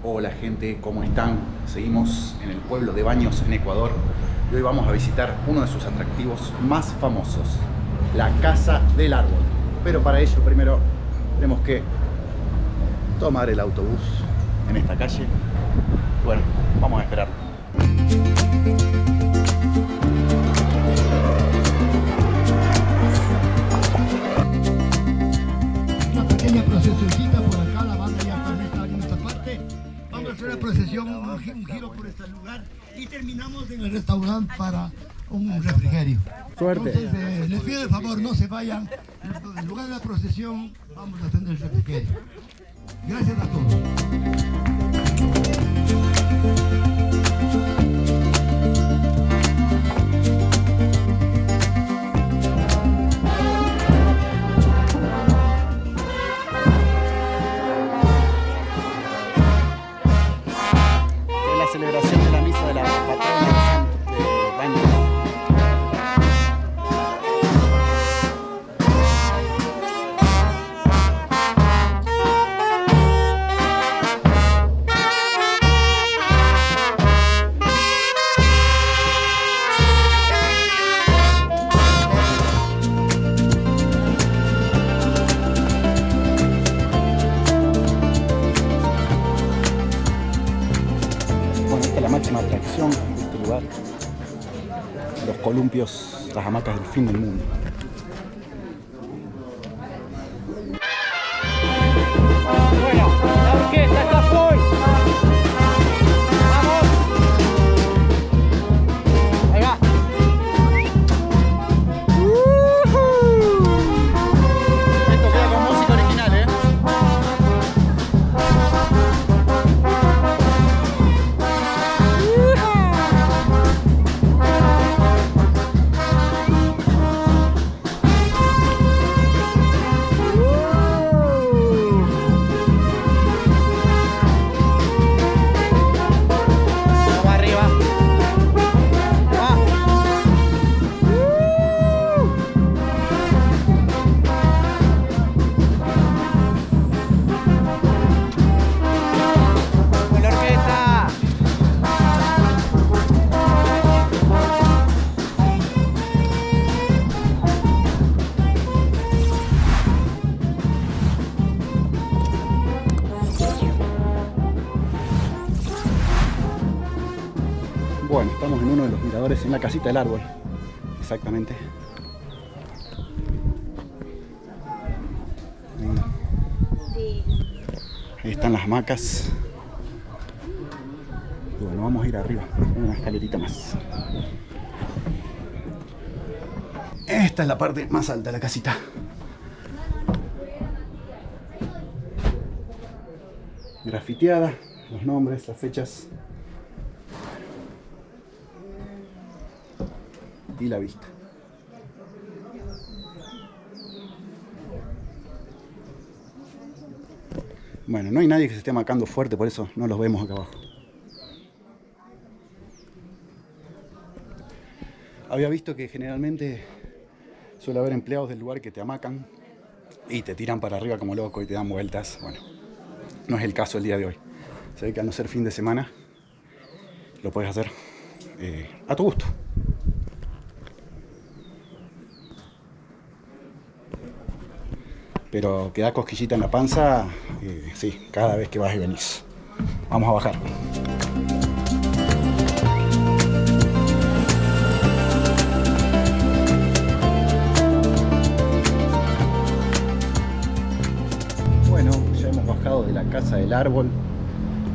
Hola gente, ¿cómo están? Seguimos en el pueblo de Baños, en Ecuador, y hoy vamos a visitar uno de sus atractivos más famosos, la Casa del Árbol. Pero para ello primero tenemos que tomar el autobús en esta calle. Bueno, vamos a esperar. Una pequeña procesioncita por acá, la banda ya está en esta parte. Vamos a hacer una procesión, un giro por este lugar y terminamos en el restaurante para un refrigerio. Suerte. Entonces, les pido el favor, no se vayan. En lugar de la procesión, vamos a tener el refrigerio. Gracias a todos. Celebración de la misa de la patrona de Baños. La máxima atracción de este lugar, los columpios, las hamacas del fin del mundo. Bueno, la orquesta está full. Vamos. Ahí va. Esto queda con música original, ¿eh? Bueno, estamos en uno de los miradores, en la casita del árbol, exactamente. Ahí están las hamacas. Y bueno, vamos a ir arriba, una escalerita más. Esta es la parte más alta de la casita. Grafiteada, los nombres, las fechas. Y la vista. Bueno, no hay nadie que se esté hamacando fuerte, por eso no los vemos acá abajo. Había visto que generalmente suele haber empleados del lugar que te hamacan y te tiran para arriba como loco y te dan vueltas. Bueno, no es el caso el día de hoy. Se ve que al no ser fin de semana lo puedes hacer a tu gusto. Pero que da cosquillita en la panza, sí, cada vez que vas y venís. Vamos a bajar. Bueno, ya hemos bajado de la Casa del Árbol.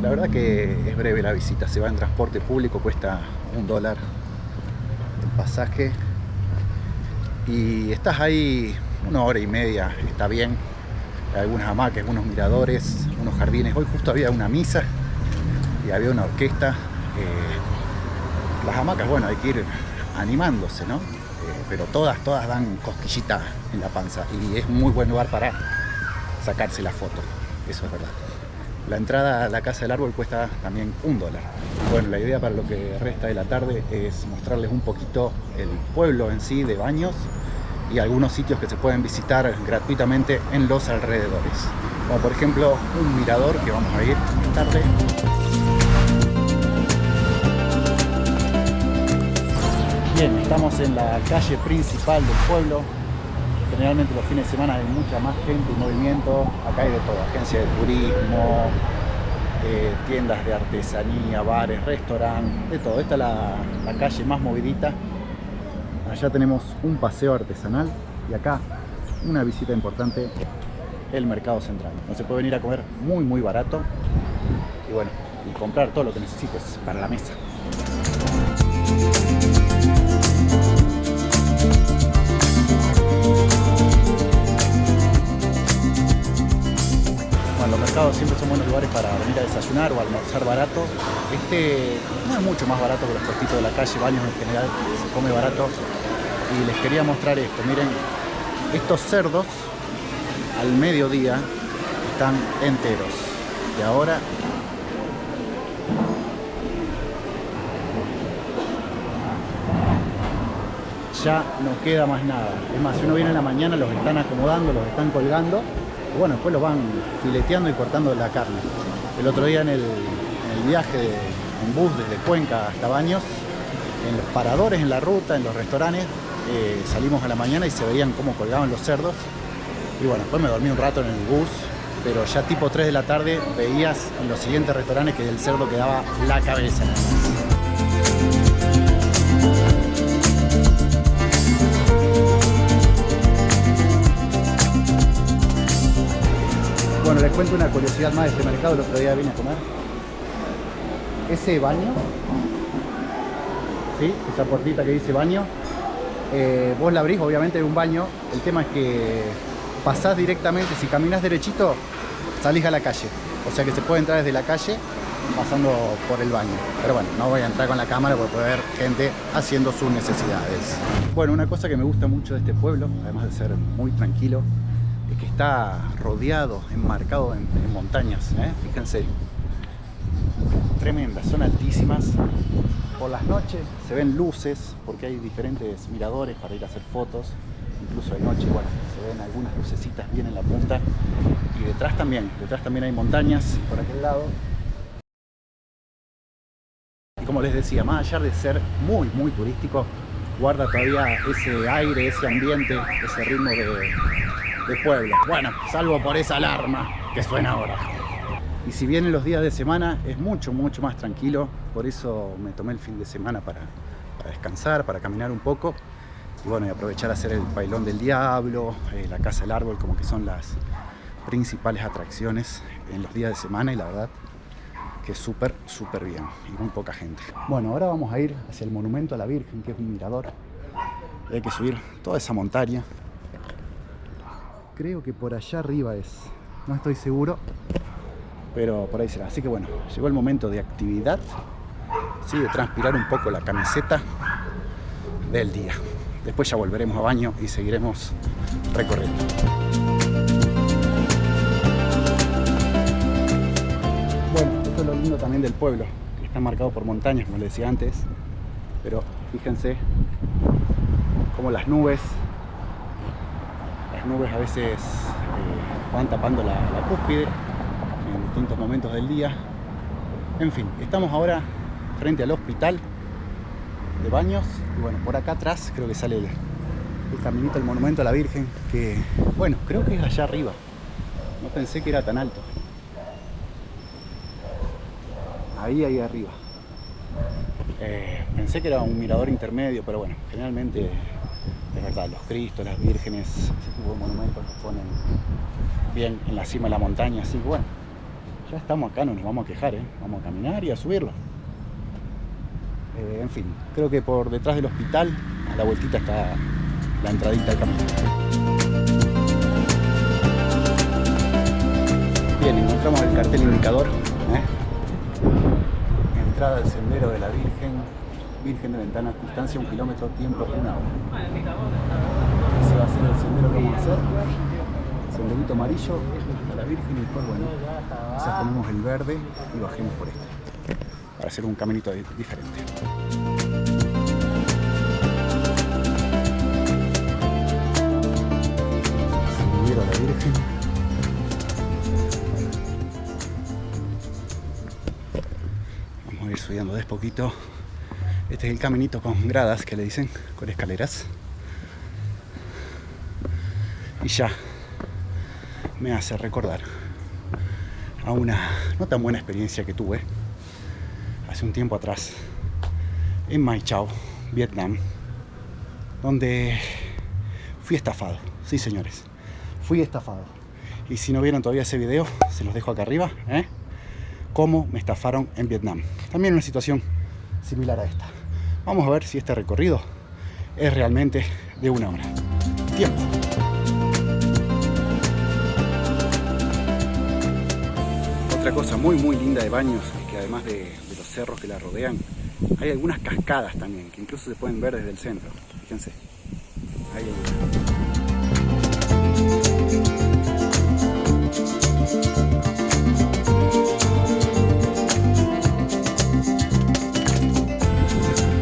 La verdad que es breve la visita, se va en transporte público, cuesta $1 el pasaje. Y estás ahí 1 hora y media, está bien. Hay algunas hamacas, unos miradores, unos jardines. Hoy justo había una misa y había una orquesta. Las hamacas, bueno, hay que ir animándose, ¿no? Pero todas dan cosquillita en la panza y es un muy buen lugar para sacarse la foto, eso es verdad. La entrada a la Casa del Árbol cuesta también $1. Bueno, la idea para lo que resta de la tarde es mostrarles un poquito el pueblo en sí de Baños y algunos sitios que se pueden visitar gratuitamente en los alrededores. Como por ejemplo un mirador que vamos a ir. tarde. Bien, estamos en la calle principal del pueblo. Generalmente los fines de semana hay mucha más gente y movimiento. Acá hay de todo, agencia de turismo, tiendas de artesanía, bares, restaurantes, de todo. Esta es la calle más movidita. Allá tenemos un paseo artesanal y acá una visita importante, el mercado central. Donde se puede venir a comer muy barato y bueno, y comprar todo lo que necesites para la mesa. Bueno, los mercados siempre son buenos lugares para venir a desayunar o almorzar barato. Este no es mucho más barato que los puestitos de la calle, Baños en general se come barato. Y les quería mostrar esto, miren, estos cerdos al mediodía están enteros. Y ahora ya no queda más nada. Es más, si uno viene en la mañana los están acomodando, los están colgando. Y bueno, después los van fileteando y cortando la carne. El otro día en el viaje en bus desde Cuenca hasta Baños, en los paradores, en la ruta, en los restaurantes, salimos a la mañana y se veían cómo colgaban los cerdos. Y bueno, después me dormí un rato en el bus, pero ya tipo 3 de la tarde veías en los siguientes restaurantes que del cerdo quedaba la cabeza nada más. Bueno, les cuento una curiosidad más de este mercado. El otro día vine a comer. Ese baño, ¿sí? Esa puertita que dice baño, vos la abrís, obviamente hay un baño. El tema es que pasás directamente, si caminás derechito, salís a la calle. O sea que se puede entrar desde la calle pasando por el baño. Pero bueno, no voy a entrar con la cámara porque puede haber gente haciendo sus necesidades. Bueno, una cosa que me gusta mucho de este pueblo, además de ser muy tranquilo, es que está rodeado, enmarcado en montañas, ¿eh? Fíjense, tremendas, son altísimas. Por las noches se ven luces porque hay diferentes miradores para ir a hacer fotos. Incluso de noche, bueno, se ven algunas lucecitas bien en la punta. Y detrás también hay montañas por aquel lado. Y como les decía, más allá de ser muy turístico, guarda todavía ese aire, ese ambiente, ese ritmo de pueblo. Bueno, salvo por esa alarma que suena ahora. Y si bien en los días de semana es mucho más tranquilo, por eso me tomé el fin de semana para descansar, para caminar un poco. Y bueno, y aprovechar a hacer el Pailón del Diablo, la Casa del Árbol, como que son las principales atracciones en los días de semana, y la verdad que súper bien y muy poca gente. Bueno, ahora vamos a ir hacia el Monumento a la Virgen, que es un mirador. Hay que subir toda esa montaña. Creo que por allá arriba es, no estoy seguro, pero por ahí será. Así que bueno, llegó el momento de actividad, ¿sí? De transpirar un poco la camiseta del día. Después ya volveremos a Baño y seguiremos recorriendo. Bueno, esto es lo lindo también del pueblo, que está marcado por montañas, como les decía antes. Pero fíjense cómo las nubes a veces van tapando la cúspide en distintos momentos del día. En fin, estamos ahora frente al hospital de Baños y bueno, por acá atrás creo que sale el caminito del Monumento a la Virgen, que bueno, creo que es allá arriba. No pensé que era tan alto. Ahí arriba. Pensé que era un mirador intermedio, pero bueno, generalmente es verdad, los Cristos, las vírgenes, ese tipo de monumentos los ponen bien en la cima de la montaña, así que bueno, ya estamos acá, no nos vamos a quejar, vamos a caminar y a subirlo. En fin, creo que por detrás del hospital, a la vueltita, está la entradita al camino. Bien, encontramos el cartel indicador, entrada al sendero de la Virgen de Ventana, distancia 1 kilómetro, tiempo 1 hora. Ese va a ser el sendero que vamos a hacer. Senderito amarillo hasta la Virgen y después, bueno, quizás tomemos el verde y bajemos por este, para hacer un caminito diferente. Sendero a la Virgen. a ir subiendo de poquito. Este es el caminito con gradas, que le dicen, con escaleras. Y ya me hace recordar a una no tan buena experiencia que tuve hace un tiempo atrás en Mai Chau, Vietnam, donde fui estafado. Sí, señores, fui estafado. Y si no vieron todavía ese video, se los dejo acá arriba, cómo me estafaron en Vietnam. También una situación similar a esta. Vamos a ver si este recorrido es realmente de 1 hora. Tiempo. Otra cosa muy linda de Baños es que además de los cerros que la rodean, hay algunas cascadas también, que incluso se pueden ver desde el centro. Fíjense, hay algunas.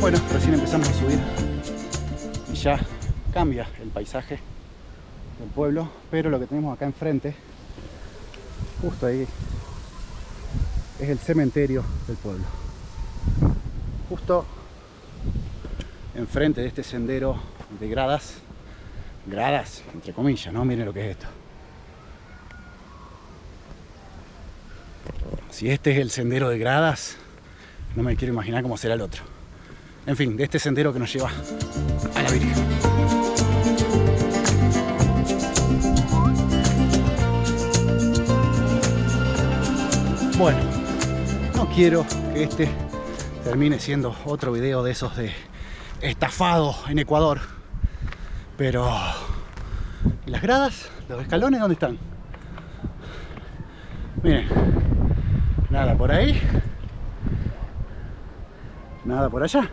Bueno, recién empezamos a subir y ya cambia el paisaje del pueblo, pero lo que tenemos acá enfrente, justo ahí, es el cementerio del pueblo. Justo enfrente de este sendero de gradas, entre comillas, ¿no? Miren lo que es esto. Si este es el sendero de gradas, no me quiero imaginar cómo será el otro. En fin, de este sendero que nos lleva a la Virgen. Bueno, no quiero que este termine siendo otro video de esos de estafado en Ecuador, pero ¿y las gradas? ¿Los escalones dónde están? Miren, nada por ahí, nada por allá.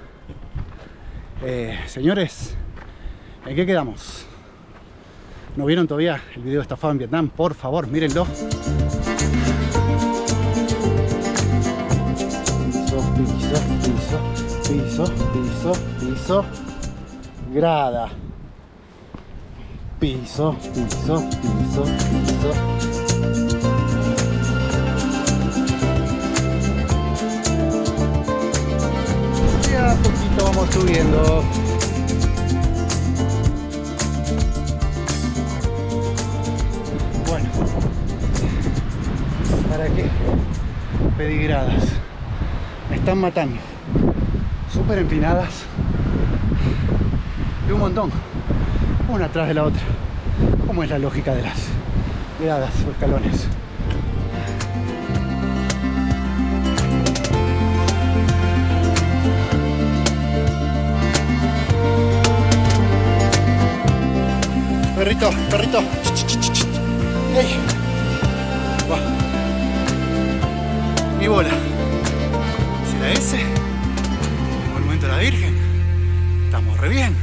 Señores, ¿en qué quedamos? ¿No vieron todavía el video de estafado en Vietnam? Por favor, mírenlo. Piso, grada, piso. Y a poquito vamos subiendo. Bueno, ¿para qué pedí gradas? Me están matando. Súper empinadas y un montón, una atrás de la otra. ¿Cómo es la lógica de las gradas o escalones? Perrito, perrito. ¡Ey! Va. Mi bola. ¿Será ese? A la Virgen, estamos re bien.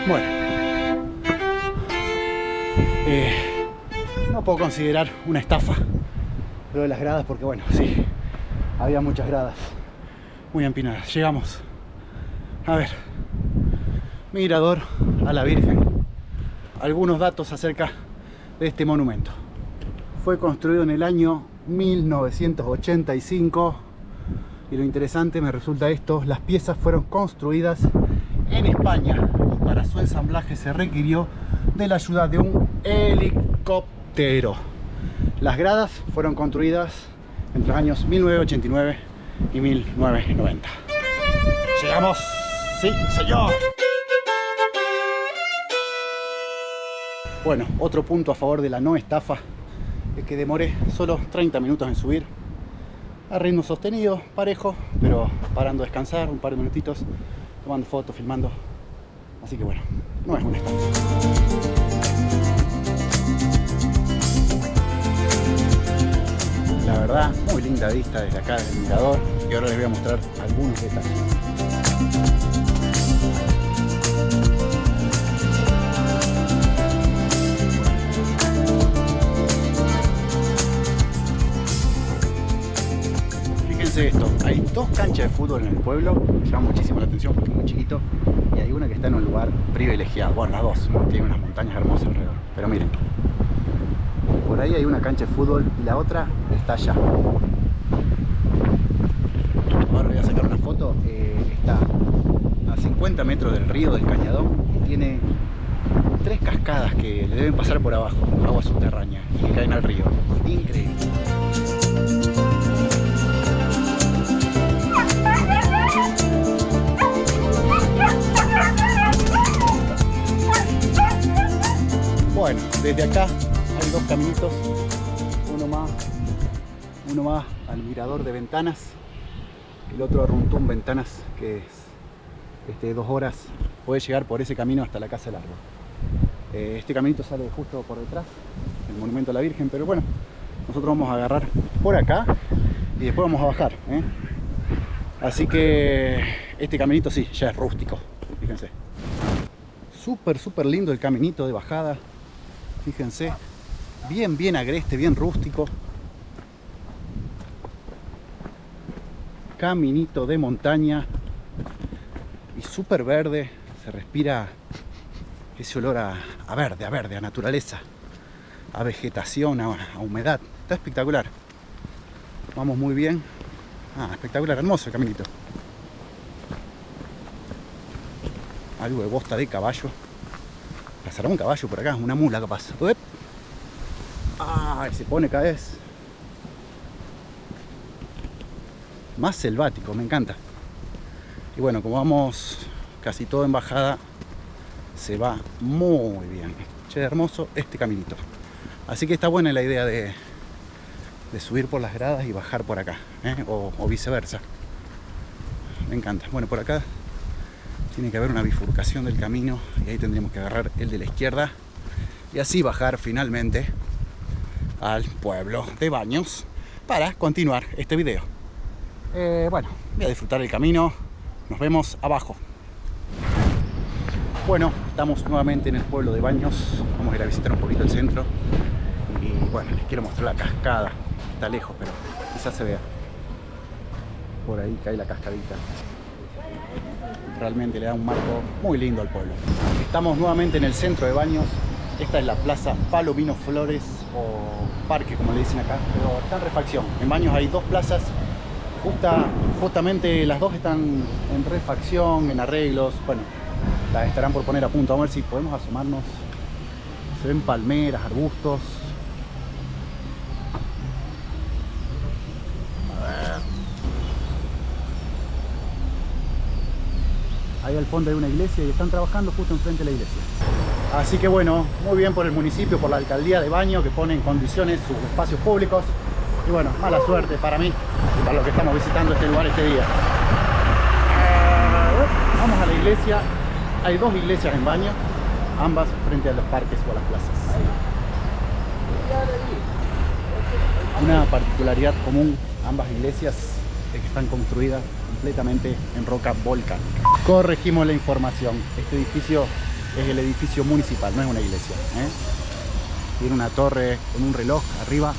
Bueno, no puedo considerar una estafa lo de las gradas porque bueno, sí, había muchas gradas muy empinadas. Llegamos, a ver, mirador a la Virgen. Algunos datos acerca de este monumento. Fue construido en el año 1985 y lo interesante me resulta esto: las piezas fueron construidas en España y para su ensamblaje se requirió de la ayuda de un helicóptero. Las gradas fueron construidas entre los años 1989 y 1990. Llegamos, sí señor. Bueno, otro punto a favor de la no estafa es que demoré solo 30 minutos en subir a ritmo sostenido, parejo, pero parando a descansar un par de minutitos, tomando fotos, filmando. Así que bueno, no es una estafa. La verdad, muy linda vista desde acá del mirador, y ahora les voy a mostrar algunos detalles. fíjense esto, hay dos canchas de fútbol en el pueblo, me llama muchísimo la atención porque es muy chiquito, y hay una que está en un lugar privilegiado, bueno, las dos, tiene unas montañas hermosas alrededor, pero miren, por ahí hay una cancha de fútbol y la otra está allá. Ahora voy a sacar una foto, está a 50 metros del río del Cañadón y tiene 3 cascadas que le deben pasar por abajo, agua subterránea, y que caen al río. Increíble. Bueno, desde acá hay dos caminitos, uno más al mirador de Ventanas, el otro a Runtún Ventanas, que es 2 horas, puede llegar por ese camino hasta la Casa del Árbol. Este caminito sale justo por detrás, el Monumento a la Virgen, pero bueno, nosotros vamos a agarrar por acá y después vamos a bajar, ¿eh? Así que este caminito sí, ya es rústico, fíjense. Súper lindo el caminito de bajada, fíjense, bien agreste, bien rústico. Caminito de montaña y súper verde, se respira ese olor a verde, a naturaleza, a vegetación, a humedad. Está espectacular. Vamos muy bien. Espectacular, hermoso el caminito. Algo de bosta de caballo. ¿Pasará un caballo por acá? Una mula capaz. ¡Uep! Se pone cada vez más selvático, me encanta. Y bueno, como vamos casi todo en bajada, se va muy bien. Che, hermoso este caminito. Así que está buena la idea de subir por las gradas y bajar por acá, o viceversa. Me encanta. Bueno, por acá tiene que haber una bifurcación del camino y ahí tendríamos que agarrar el de la izquierda y así bajar finalmente al pueblo de Baños para continuar este video. Bueno, voy a disfrutar el camino. Nos vemos abajo. Bueno, estamos nuevamente en el pueblo de Baños. Vamos a ir a visitar un poquito el centro. Y bueno, les quiero mostrar la cascada. Está lejos, pero quizás se vea. Por ahí cae la cascadita. Realmente le da un marco muy lindo al pueblo. Estamos nuevamente en el centro de Baños. Esta es la plaza Palomino Flores o parque, como le dicen acá, pero está en refacción. En Baños hay 2 plazas. Justamente las 2 están en refacción, en arreglos. Bueno, las estarán por poner a punto. Vamos a ver si podemos asomarnos. Se ven palmeras, arbustos. A ver. Ahí al fondo hay una iglesia y están trabajando justo enfrente de la iglesia. Así que bueno, muy bien por el municipio, por la alcaldía de Baños, que pone en condiciones sus espacios públicos. Y bueno, mala suerte para mí y para los que estamos visitando este lugar este día. Vamos a la iglesia. Hay 2 iglesias en Baños, ambas frente a los parques o a las plazas. Una particularidad común, ambas iglesias es que están construidas completamente en roca volcánica. Corregimos la información. Este edificio es el edificio municipal, no es una iglesia, Tiene una torre con un reloj arriba.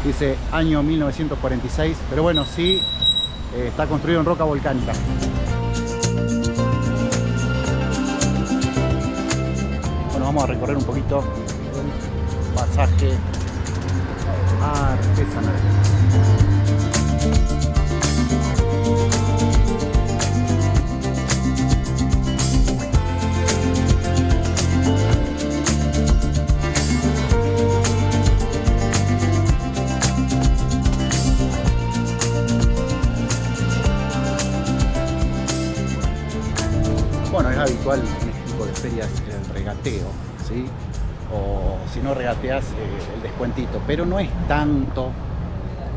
Dice año 1946, pero bueno, sí, está construido en roca volcánica. Bueno, vamos a recorrer un poquito el pasaje artesanal. Bueno, es habitual en este tipo de ferias el regateo, ¿sí? O si no regateas, el descuentito, pero no es tanto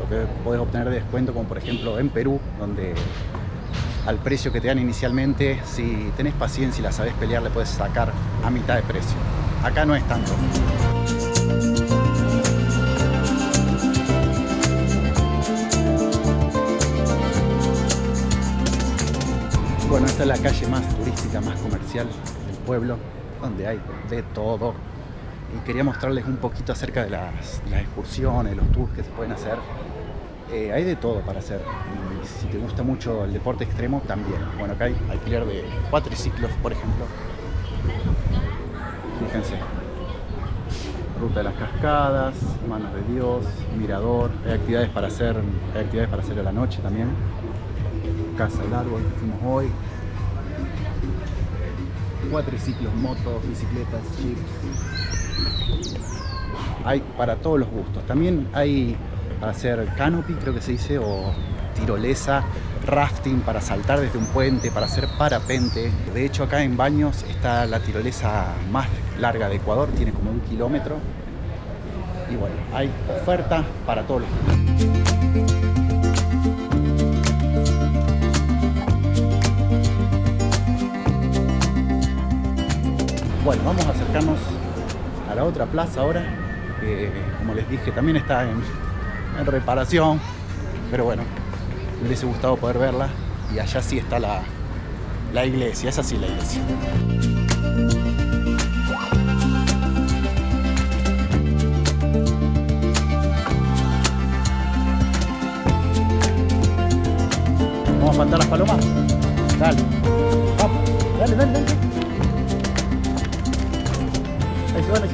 lo que podés obtener de descuento como por ejemplo en Perú, donde al precio que te dan inicialmente, si tenés paciencia y la sabés pelear, le puedes sacar a mitad de precio. Acá no es tanto. Bueno, esta es la calle más turística, más comercial del pueblo, donde hay de todo. y quería mostrarles un poquito acerca de las excursiones, los tours que se pueden hacer. Hay de todo para hacer, y si te gusta mucho el deporte extremo también. Bueno, acá hay alquiler de cuatriciclos, por ejemplo. Fíjense, ruta de las cascadas, manos de Dios, mirador. Hay actividades para hacer a la noche también. Casa del árbol que fuimos hoy. Cuatriciclos, motos, bicicletas, jeeps. Hay para todos los gustos. También hay para hacer canopy, creo que se dice, o tirolesa, rafting para saltar desde un puente, para hacer parapente. De hecho, acá en Baños está la tirolesa más larga de Ecuador, tiene como 1 kilómetro. Y bueno, hay oferta para todos los gustos. Bueno, vamos a acercarnos a la otra plaza ahora, que como les dije también está en reparación, pero bueno, me hubiese gustado poder verla. Y allá sí está la iglesia, esa sí la iglesia. ¿Vamos a faltar las palomas? Dale, vamos, dale. Ahí se van.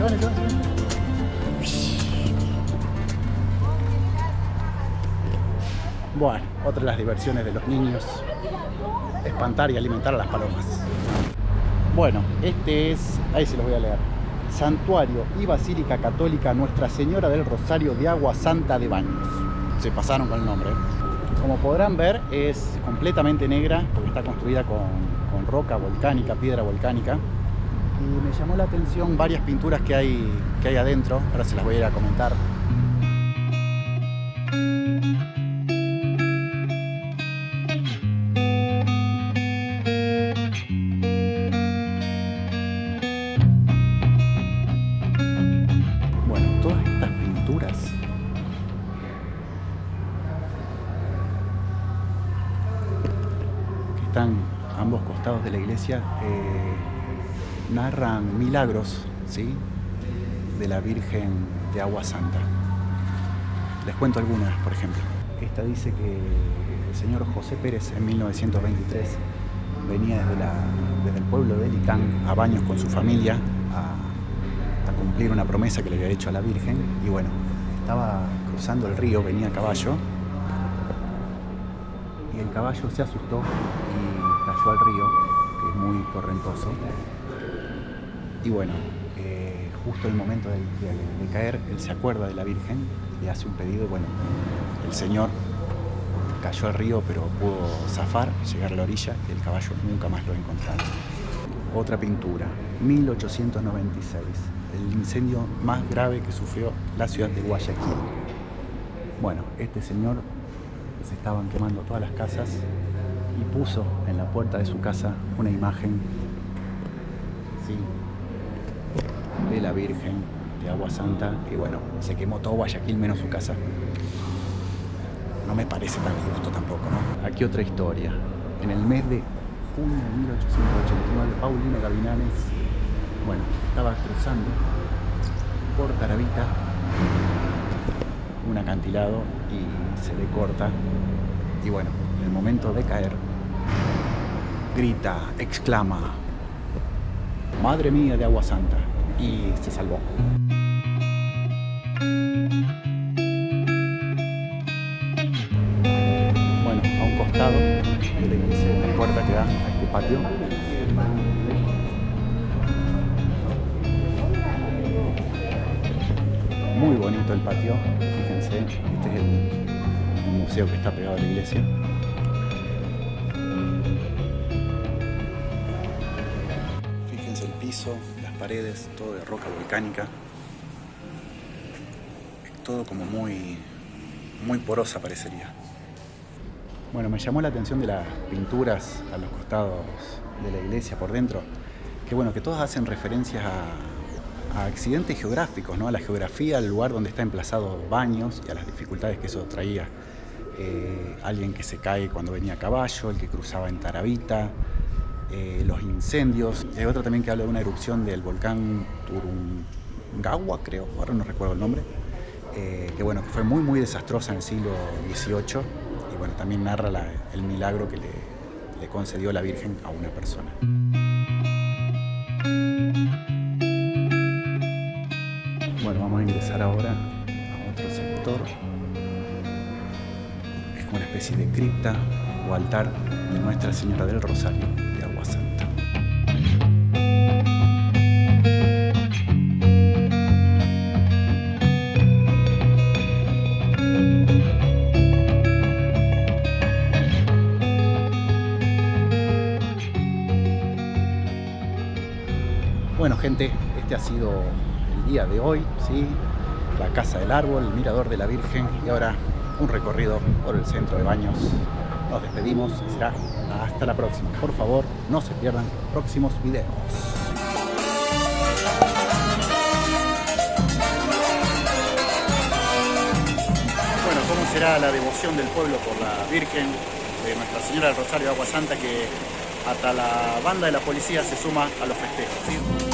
Bueno, otra de las diversiones de los niños, espantar y alimentar a las palomas. Bueno, este es, ahí se los voy a leer: Santuario y Basílica Católica Nuestra Señora del Rosario de Agua Santa de Baños. Se pasaron con el nombre. Como podrán ver, es completamente negra porque está construida con roca volcánica, piedra volcánica. Y me llamó la atención varias pinturas que hay adentro. Ahora se las voy a ir a comentar. Bueno, todas estas pinturas que están a ambos costados de la iglesia narran milagros, ¿sí?, de la Virgen de Agua Santa. Les cuento algunas, por ejemplo. Esta dice que el señor José Pérez en 1923 venía desde el pueblo de Licán a Baños con su familia a cumplir una promesa que le había hecho a la Virgen. Y bueno, estaba cruzando el río, venía a caballo, y el caballo se asustó y cayó al río, que es muy correntoso. Y bueno, justo en el momento de caer, él se acuerda de la Virgen, le hace un pedido y bueno, el señor cayó al río, pero pudo zafar, llegar a la orilla, y el caballo nunca más lo encontraron. Otra pintura, 1896, el incendio más grave que sufrió la ciudad de Guayaquil. Bueno, este señor, se estaban quemando todas las casas y puso en la puerta de su casa una imagen, ¿sí?, de la Virgen de Agua Santa, y bueno, se quemó todo Guayaquil menos su casa. No me parece tan justo tampoco, ¿no? Aquí otra historia. En el mes de junio de 1889, Paulino Gavilanes, bueno, estaba cruzando por Taravita un acantilado y se le corta. Y bueno, en el momento de caer, grita, exclama: "Madre mía de Agua Santa", y se salvó. Bueno, a un costado de la iglesia, una puerta que da a este patio. Muy bonito el patio, fíjense, este es el museo que está pegado a la iglesia. Fíjense el piso, las paredes, todo de roca volcánica. Todo como muy porosa parecería. Bueno, me llamó la atención de las pinturas a los costados de la iglesia por dentro, que bueno, que todas hacen referencias a accidentes geográficos, ¿no? A la geografía, al lugar donde está emplazado Baños y a las dificultades que eso traía. Alguien que se cae cuando venía a caballo, el que cruzaba en Taravita, los incendios. Y hay otra también que habla de una erupción del volcán Aconcagua, creo, ahora no recuerdo el nombre, que bueno, que fue muy desastrosa en el siglo XVIII, y bueno, también narra el milagro que le concedió la Virgen a una persona. Bueno, vamos a ingresar ahora a otro sector. Es como una especie de cripta o altar de Nuestra Señora del Rosario de Agua Santa. Bueno, gente, este ha sido el día de hoy, ¿sí? La Casa del Árbol, el Mirador de la Virgen y ahora un recorrido por el centro de Baños. Nos despedimos y será hasta la próxima. Por favor, no se pierdan los próximos videos. Bueno, ¿cómo será la devoción del pueblo por la Virgen de Nuestra Señora del Rosario de Agua Santa, que hasta la banda de la policía se suma a los festejos, ¿sí?